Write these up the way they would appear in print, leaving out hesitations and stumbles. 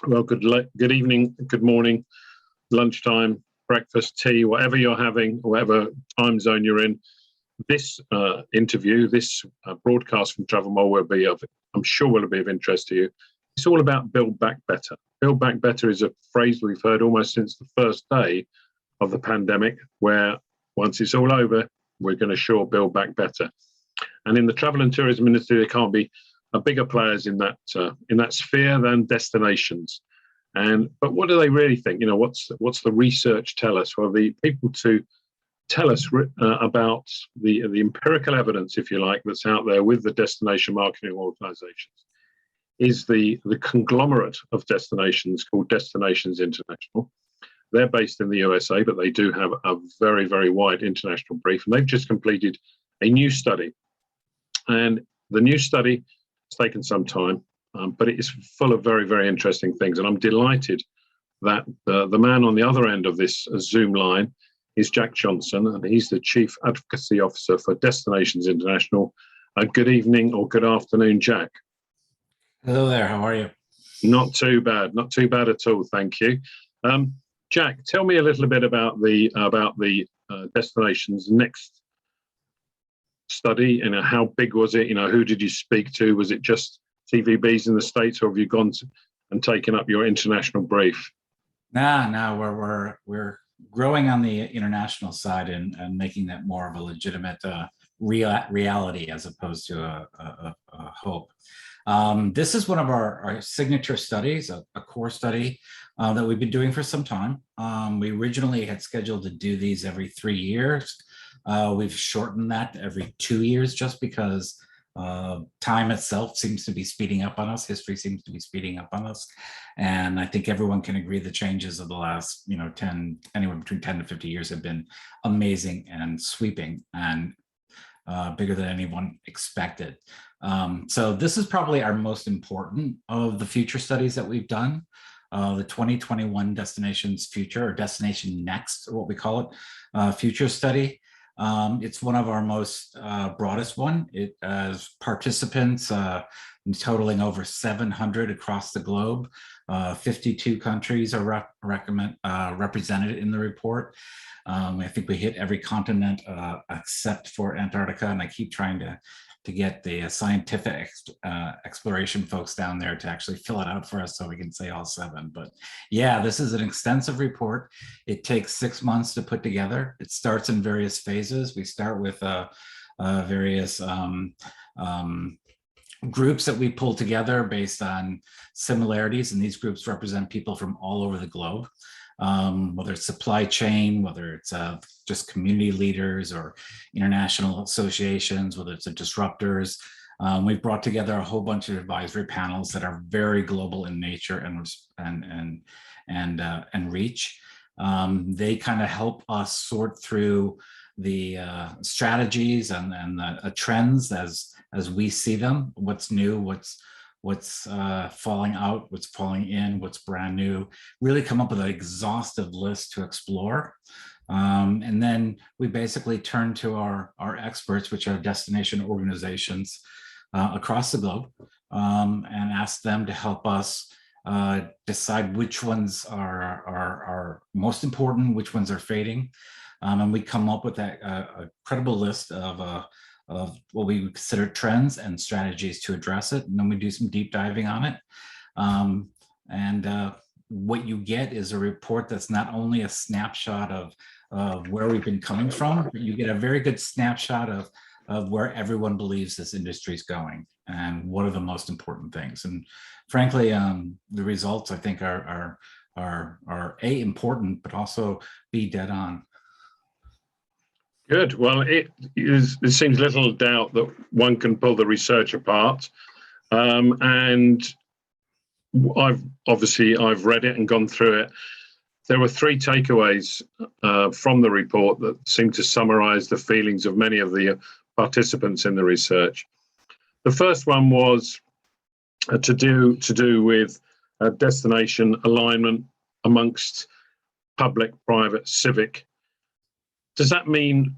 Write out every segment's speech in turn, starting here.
Well, good evening, good morning, lunchtime, breakfast, tea, whatever you're having, whatever time zone you're in. This interview, this broadcast from Travel Mole I'm sure will be of interest to you. It's all about Build Back Better. Build Back Better is a phrase we've heard almost since the first day of the pandemic, where once it's all over, we're going to sure build back better. And in the travel and tourism industry, there can't be bigger players in that sphere than destinations. But what do they really think? You know, what's the research tell us? Well, the people to tell us about the empirical evidence, if you like, that's out there with the destination marketing organizations is the conglomerate of destinations called Destinations International. They're based in the USA, but they do have a very, very wide international brief, and they've just completed a new study. And the new study has taken some time, but it is full of very, very interesting things. And I'm delighted that the man on the other end of this Zoom line is Jack Johnson, and he's the Chief Advocacy Officer for Destinations International. Good evening or good afternoon, Jack. Hello there, how are you? Not too bad at all, thank you. Jack, tell me a little bit about the Destinations Next study. You know, how big was it? You know, who did you speak to? Was it just TVBs in the States, or have you gone and taken up your international brief? No, we're growing on the international side and making that more of a legitimate reality as opposed to a hope. This is one of our signature studies, a core study that we've been doing for some time. We originally had scheduled to do these every 3 years. We've shortened that to every 2 years just because time itself seems to be speeding up on us. History seems to be speeding up on us. And I think everyone can agree the changes of the last, anywhere between 10 to 50 years have been amazing and sweeping and bigger than anyone expected. So this is probably our most important of the future studies that we've done. The 2021 Destinations Future, or Destination Next, or what we call it, Future Study. It's one of our most broadest one. It has participants totaling over 700 across the globe. 52 countries are represented in the report. I think we hit every continent except for Antarctica, and I keep trying to get the scientific exploration folks down there to actually fill it out for us so we can say all 7. But yeah, this is an extensive report. It takes 6 months to put together. It starts in various phases. We start with various groups that we pull together based on similarities, and these groups represent people from all over the globe. Whether it's supply chain, whether it's just community leaders or international associations, whether it's disruptors. We've brought together a whole bunch of advisory panels that are very global in nature and reach. They kind of help us sort through the strategies and the trends as we see them, what's new, what's falling out, what's falling in, what's brand new, really come up with an exhaustive list to explore. And then we basically turn to our experts, which are destination organizations across the globe, and ask them to help us decide which ones are most important, which ones are fading. And we come up with a credible list of what we consider trends and strategies to address it. And then we do some deep diving on it. What you get is a report that's not only a snapshot of where we've been coming from, but you get a very good snapshot of where everyone believes this industry is going and what are the most important things. And frankly, the results I think are A, important, but also B, dead on. Good. Well, there seems little doubt that one can pull the research apart. And I've read it and gone through it. There were 3 takeaways from the report that seem to summarize the feelings of many of the participants in the research. The first one was to do with destination alignment amongst public, private, civic. Does that mean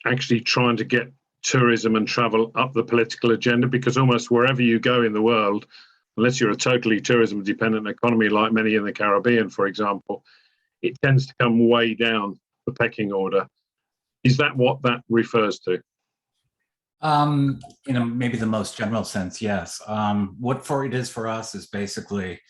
actually trying to get tourism and travel up the political agenda? Because almost wherever you go in the world, unless you're a totally tourism dependent economy like many in the Caribbean, for example, it tends to come way down the pecking order. Is that what that refers to? Maybe the most general sense, yes. What it is for us is basically,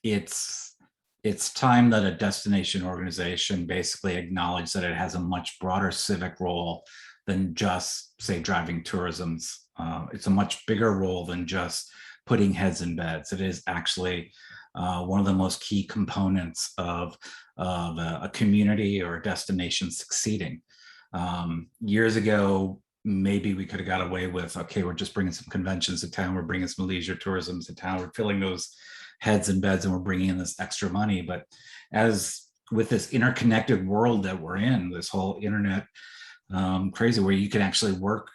it's time that a destination organization basically acknowledge that it has a much broader civic role than just, say, driving tourisms. It's a much bigger role than just putting heads in beds. It is actually one of the most key components of a community or a destination succeeding. Years ago, maybe we could have got away with, okay, we're just bringing some conventions to town, we're bringing some leisure tourism to town, we're filling those heads and beds, and we're bringing in this extra money. But as with this interconnected world that we're in, this whole internet crazy, where you can actually work,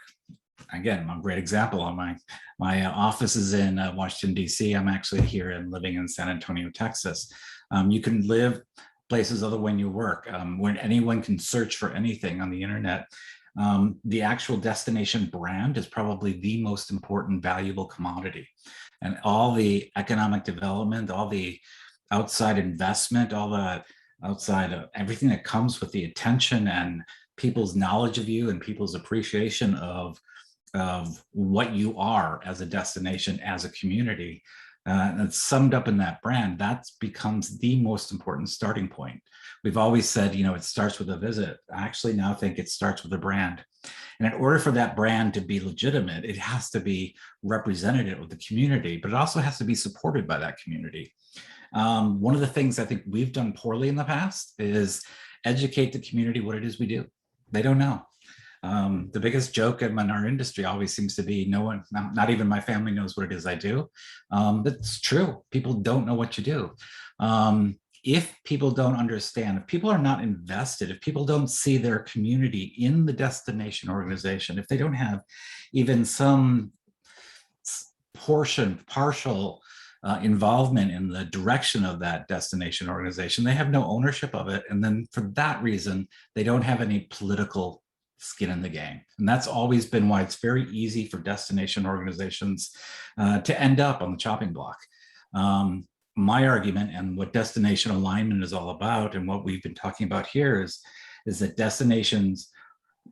again, a great example, on my office is in Washington, D.C. I'm actually here and living in San Antonio, Texas. You can live places other when you work, when anyone can search for anything on the internet. The actual destination brand is probably the most important valuable commodity. And all the economic development, all the outside investment, all the outside of everything that comes with the attention and people's knowledge of you and people's appreciation of what you are as a destination, as a community, and it's summed up in that brand. That becomes the most important starting point. We've always said, it starts with a visit. I actually now think it starts with a brand. And in order for that brand to be legitimate, it has to be representative of the community, but it also has to be supported by that community. One of the things I think we've done poorly in the past is educate the community what it is we do. They don't know. The biggest joke in our industry always seems to be no one, not even my family knows what it is I do. That's true. People don't know what you do. If people don't understand, if people are not invested, if people don't see their community in the destination organization, if they don't have even some partial involvement in the direction of that destination organization, they have no ownership of it. And then for that reason, they don't have any political skin in the game. And that's always been why it's very easy for destination organizations to end up on the chopping block. My argument and what destination alignment is all about, and what we've been talking about here, is that destinations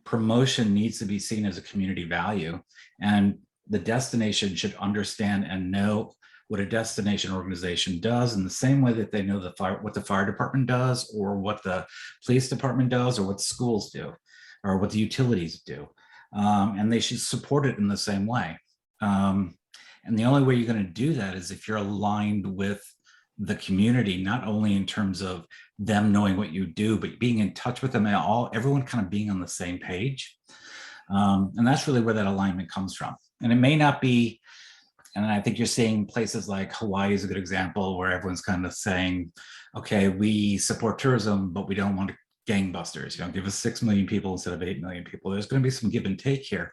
promotion needs to be seen as a community value, and the destination should understand and know what a destination organization does in the same way that they know what the fire department does, or what the police department does, or what schools do, or what the utilities do. And they should support it in the same way. And the only way you're going to do that is if you're aligned with the community, not only in terms of them knowing what you do, but being in touch with them everyone kind of being on the same page. And that's really where that alignment comes from. And it may not be, and I think you're seeing places like Hawaii is a good example, where everyone's kind of saying, okay, we support tourism, but we don't want gangbusters, give us 6 million people instead of 8 million people. There's going to be some give and take here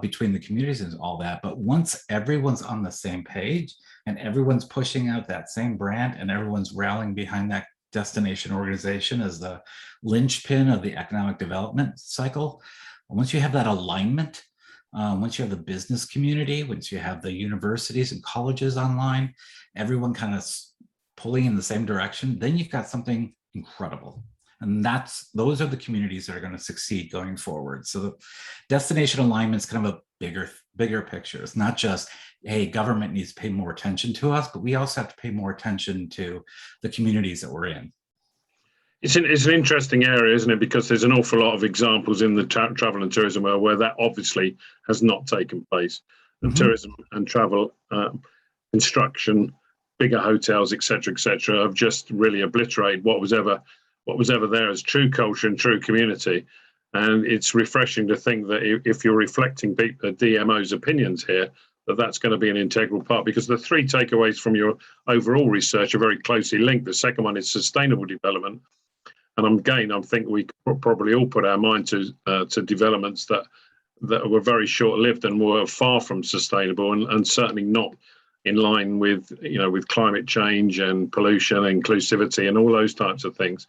between the communities and all that. But once everyone's on the same page and everyone's pushing out that same brand and everyone's rallying behind that destination organization as the linchpin of the economic development cycle, once you have that alignment, once you have the business community, once you have the universities and colleges online, everyone kind of pulling in the same direction, then you've got something incredible. And those are the communities that are going to succeed going forward. So the destination alignment is kind of a bigger picture. It's not just, hey, government needs to pay more attention to us, but we also have to pay more attention to the communities that we're in. It's an interesting area, isn't it? Because there's an awful lot of examples in the travel and tourism world where that obviously has not taken place. And tourism and travel, construction, bigger hotels, et cetera, have just really obliterated what was ever there as true culture and true community. And it's refreshing to think that if you're reflecting DMO's opinions here, that's going to be an integral part, because the three takeaways from your overall research are very closely linked. The second one is sustainable development. And I think we probably all put our mind to developments that were very short-lived and were far from sustainable, and certainly not in line with climate change and pollution, inclusivity, and all those types of things.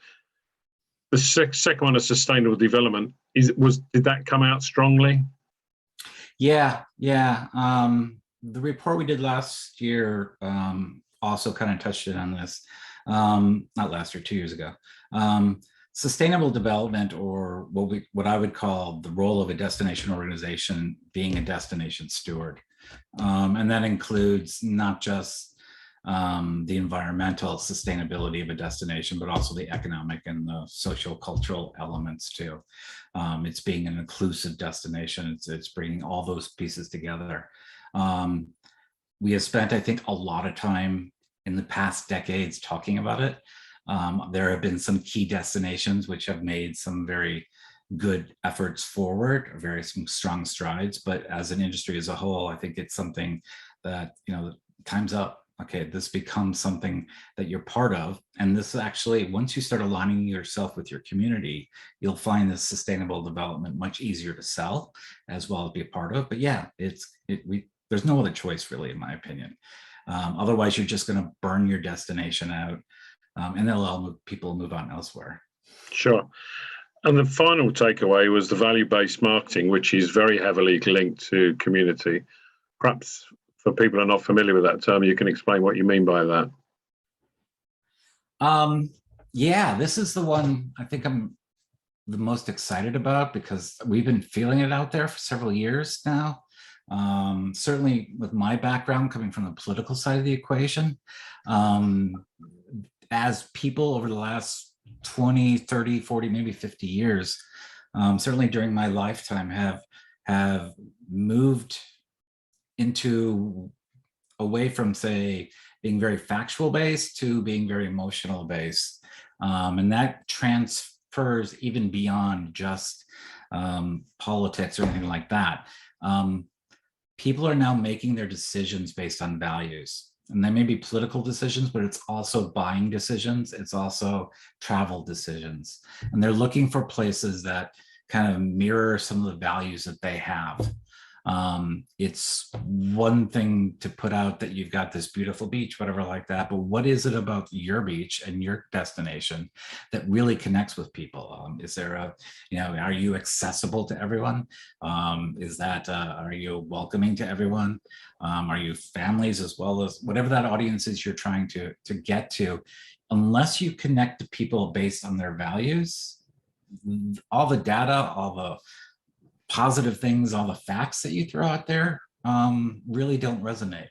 The second one of sustainable development did that come out strongly? Yeah. the report we did last year also kind of touched it on this, not last year, 2 years ago. Sustainable development, or what I would call the role of a destination organization being a destination steward. And that includes not just the environmental sustainability of a destination, but also the economic and the social cultural elements too. It's being an inclusive destination. It's bringing all those pieces together. We have spent, I think, a lot of time in the past decades talking about it. There have been some key destinations which have made some very good efforts forward, very some strong strides, but as an industry as a whole, I think it's something that, time's up. Okay, this becomes something that you're part of. And this actually, once you start aligning yourself with your community, you'll find this sustainable development much easier to sell as well as be a part of. But yeah, there's no other choice really, in my opinion. Otherwise, you're just going to burn your destination out, and they'll allow people move on elsewhere. Sure. And the final takeaway was the value-based marketing, which is very heavily linked to community. Perhaps for people who are not familiar with that term, you can explain what you mean by that. Yeah, this is the one I think I'm the most excited about, because we've been feeling it out there for several years now. Certainly with my background coming from the political side of the equation, as people over the last 20, 30, 40, maybe 50 years, certainly during my lifetime, have moved into away from, say, being very factual based to being very emotional based. And that transfers even beyond just politics or anything like that. People are now making their decisions based on values. And they may be political decisions, but it's also buying decisions. It's also travel decisions. And they're looking for places that kind of mirror some of the values that they have. It's one thing to put out that you've got this beautiful beach, whatever like that, but what is it about your beach and your destination that really connects with people? Is there are you accessible to everyone? Are you welcoming to everyone? Are you families as well as whatever that audience is you're trying to get to? Unless you connect to people based on their values, all the data, all the positive things, all the facts that you throw out there really don't resonate,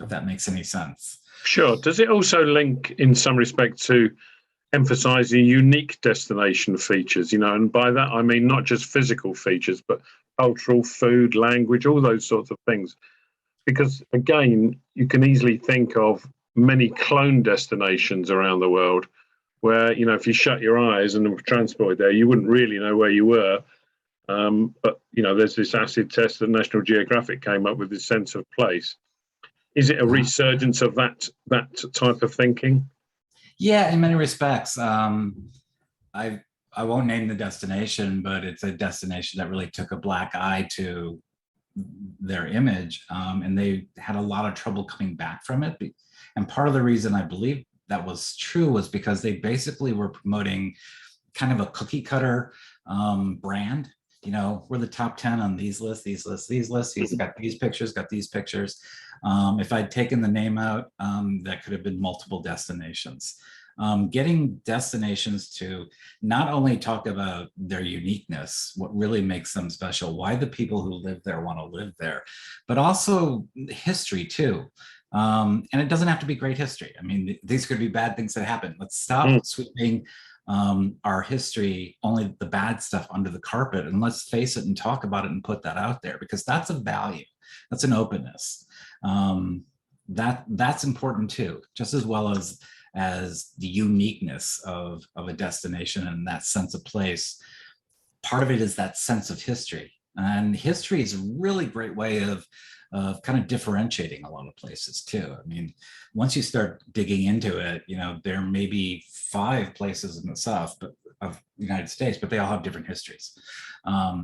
if that makes any sense. Sure. Does it also link in some respect to emphasizing unique destination features, and by that I mean not just physical features, but cultural, food, language, all those sorts of things? Because again, you can easily think of many clone destinations around the world where, if you shut your eyes and were transported there, you wouldn't really know where you were. But there's this acid test that National Geographic came up with, this sense of place. Is it a resurgence of that type of thinking? Yeah, in many respects. I won't name the destination, but it's a destination that really took a black eye to their image, and they had a lot of trouble coming back from it. And part of the reason I believe that was true was because they basically were promoting kind of a cookie cutter brand. We're the top 10 on these lists. He's got these pictures. If I'd taken the name out, that could have been multiple destinations. Getting destinations to not only talk about their uniqueness, what really makes them special, why the people who live there want to live there, but also history too. And it doesn't have to be great history. I mean, these could be bad things that happen. Let's stop sweeping our history, only the bad stuff, under the carpet, and let's face it and talk about it and put that out there, because that's a value, that's an openness. That's important too, just as well as the uniqueness of a destination and that sense of place. Part of it is that sense of history, and history is a really great way of kind of differentiating a lot of places too. I mean, once you start digging into it, there may be 5 places in the South of the United States, but they all have different histories.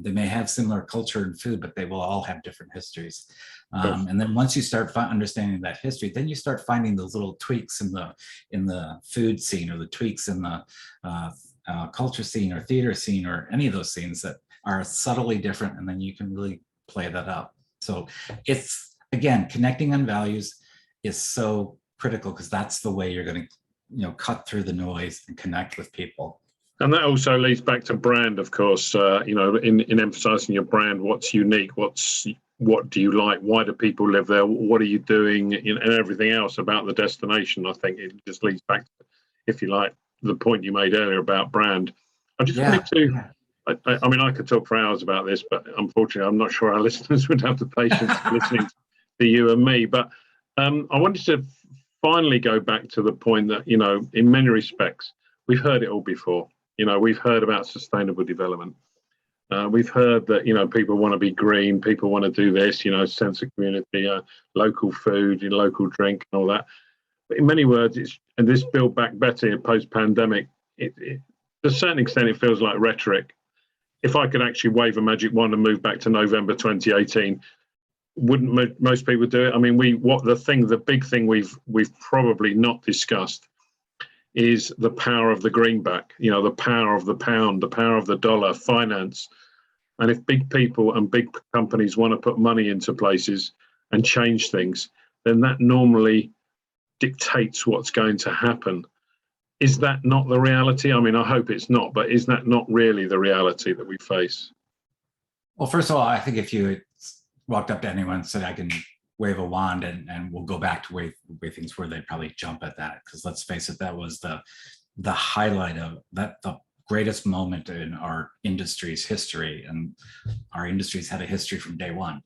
They may have similar culture and food, but they will all have different histories. And then once you start understanding that history, then you start finding those little tweaks in the food scene, or the tweaks in the culture scene or theater scene, or any of those scenes that are subtly different, and then you can really play that up. So again, connecting on values is so critical because that's the way you're going to, cut through the noise and connect with people. And that also leads back to brand, of course. In emphasizing your brand, what's unique, what do you like, why do people live there, what are you doing, and everything else about the destination. I think it just leads back to, if you like, the point you made earlier about brand. I just wanted to. I mean, I could talk for hours about this, but unfortunately, I'm not sure our listeners would have the patience listening to you and me. But I wanted to finally go back to the point that, in many respects, we've heard it all before. We've heard about sustainable development. We've heard that, people want to be green, people want to do this, sense of community, local food, local drink and all that. But in many words, and this Build Back Better post-pandemic, to a certain extent, it feels like rhetoric. If I could actually wave a magic wand and move back to November 2018, wouldn't most people do it? I mean, the big thing we've probably not discussed is the power of the greenback, the power of the pound, the power of the dollar, finance. And if big people and big companies want to put money into places and change things, then that normally dictates what's going to happen. Is that not the reality? I mean, I hope it's not, but is that not really the reality that we face? Well, first of all, I think if you walked up to anyone and said, I can wave a wand and we'll go back to way things were, they'd probably jump at that. Because let's face it, that was the highlight of that, the greatest moment in our industry's history. And our industry's had a history from day one.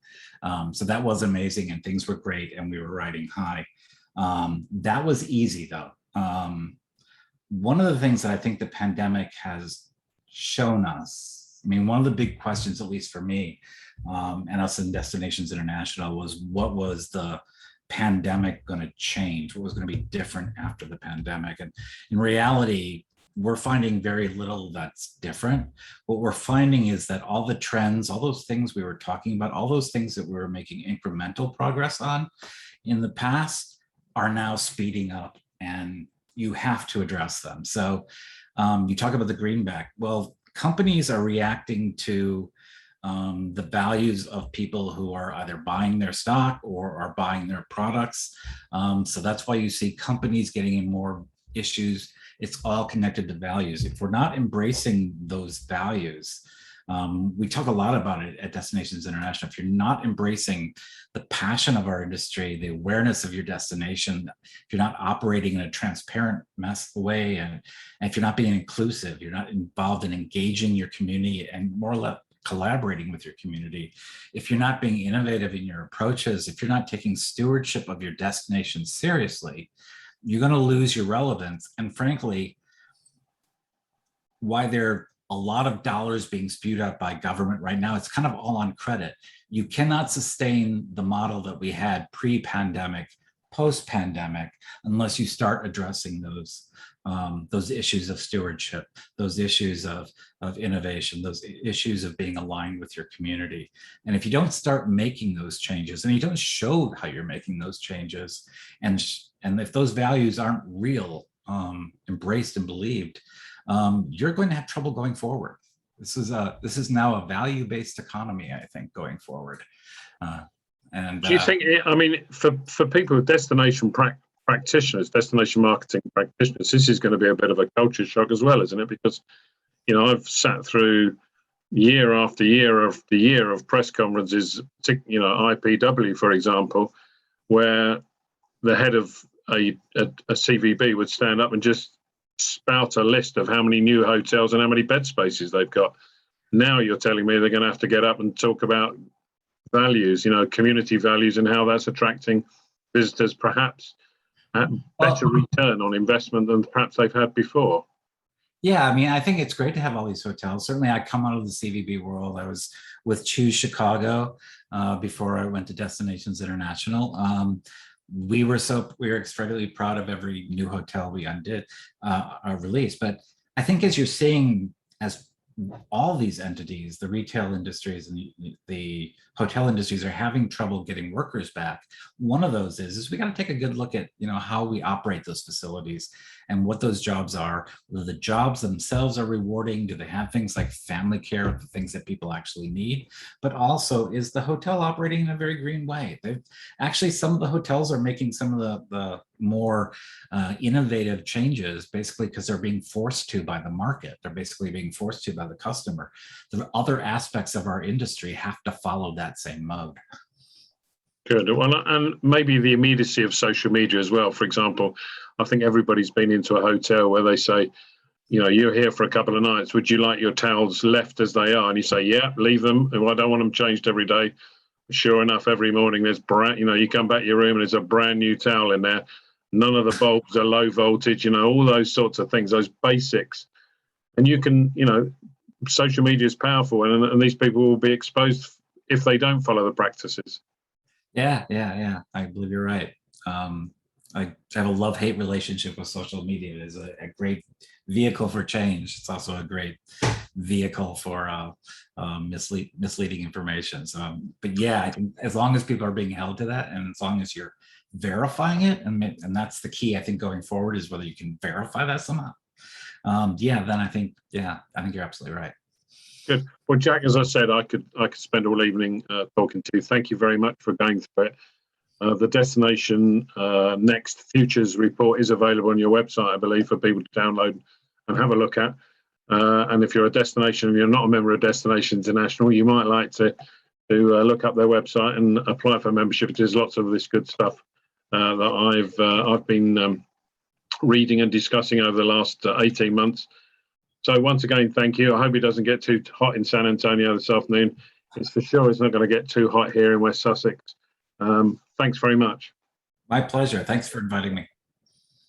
So that was amazing and things were great and we were riding high. That was easy though. One of the things that I think the pandemic has shown us, I mean, one of the big questions, at least for me, and us in Destinations International, was what was the pandemic going to change? What was going to be different after the pandemic? And in reality, we're finding very little that's different. What we're finding is that all the trends, all those things we were talking about, all those things that we were making incremental progress on in the past are now speeding up, and you have to address them. So you talk about the greenback. Well, companies are reacting to the values of people who are either buying their stock or are buying their products. So that's why you see companies getting in more issues. It's all connected to values. If we're not embracing those values, we talk a lot about it at Destinations International. If you're not embracing the passion of our industry, the awareness of your destination, if you're not operating in a transparent way, and if you're not being inclusive, you're not involved in engaging your community and more or less collaborating with your community, if you're not being innovative in your approaches, if you're not taking stewardship of your destination seriously, you're going to lose your relevance. And frankly, why there are a lot of dollars being spewed out by government right now, it's kind of all on credit. You cannot sustain the model that we had pre-pandemic, post-pandemic, unless you start addressing those issues of stewardship, those issues of innovation, those issues of being aligned with your community. And if you don't start making those changes, and you don't show how you're making those changes, and if those values aren't real, embraced and believed, you're going to have trouble going forward. This is now a value-based economy, I think, going forward. And do you think? I mean, for people with destination practitioners, destination marketing practitioners, this is going to be a bit of a culture shock as well, isn't it? Because I've sat through year after year of press conferences, IPW, for example, where the head of a CVB would stand up and just spout a list of how many new hotels and how many bed spaces they've got. Now you're telling me they're going to have to get up and talk about values, community values, and how that's attracting visitors, perhaps at better return on investment than perhaps they've had before. Yeah, I mean, I think it's great to have all these hotels. Certainly, I come out of the CVB world. I was with Choose Chicago before I went to Destinations International. We were extremely proud of every new hotel we released. But I think as you're seeing, as all these entities, the retail industries and the hotel industries are having trouble getting workers back, one of those is we got to take a good look at how we operate those facilities and what those jobs are, whether the jobs themselves are rewarding, do they have things like family care, the things that people actually need, but also is the hotel operating in a very green way? They've actually, some of the hotels are making some of the more innovative changes, basically because they're being forced to by the market. They're basically being forced to by the customer. The other aspects of our industry have to follow that same mode. Good. Well, and maybe the immediacy of social media as well. For example, I think everybody's been into a hotel where they say, you know, you're here for a couple of nights. Would you like your towels left as they are? And you say, yeah, leave them. Well, I don't want them changed every day. Sure enough, every morning there's you come back to your room and there's a brand new towel in there. None of the bulbs are low voltage, you know, all those sorts of things, those basics. And you can, you know, social media is powerful, and these people will be exposed if they don't follow the practices. Yeah. I believe you're right. I have a love-hate relationship with social media. It is a great vehicle for change. It's also a great vehicle for misleading information. So, but yeah, I think as long as people are being held to that, and as long as you're verifying it, and that's the key, I think, going forward, is whether you can verify that somehow. Then I think you're absolutely right. Good. Well, Jack, as I said, I could spend all evening talking to you. Thank you very much for going through it. The Destination Next Futures report is available on your website, I believe, for people to download and have a look at. And if you're a destination and you're not a member of Destination International, you might like to look up their website and apply for membership. There's lots of this good stuff that I've been reading and discussing over the last 18 months. So once again, thank you. I hope it doesn't get too hot in San Antonio this afternoon. It's for sure it's not going to get too hot here in West Sussex. Thanks very much. My pleasure. Thanks for inviting me.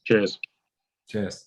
Cheers. Cheers.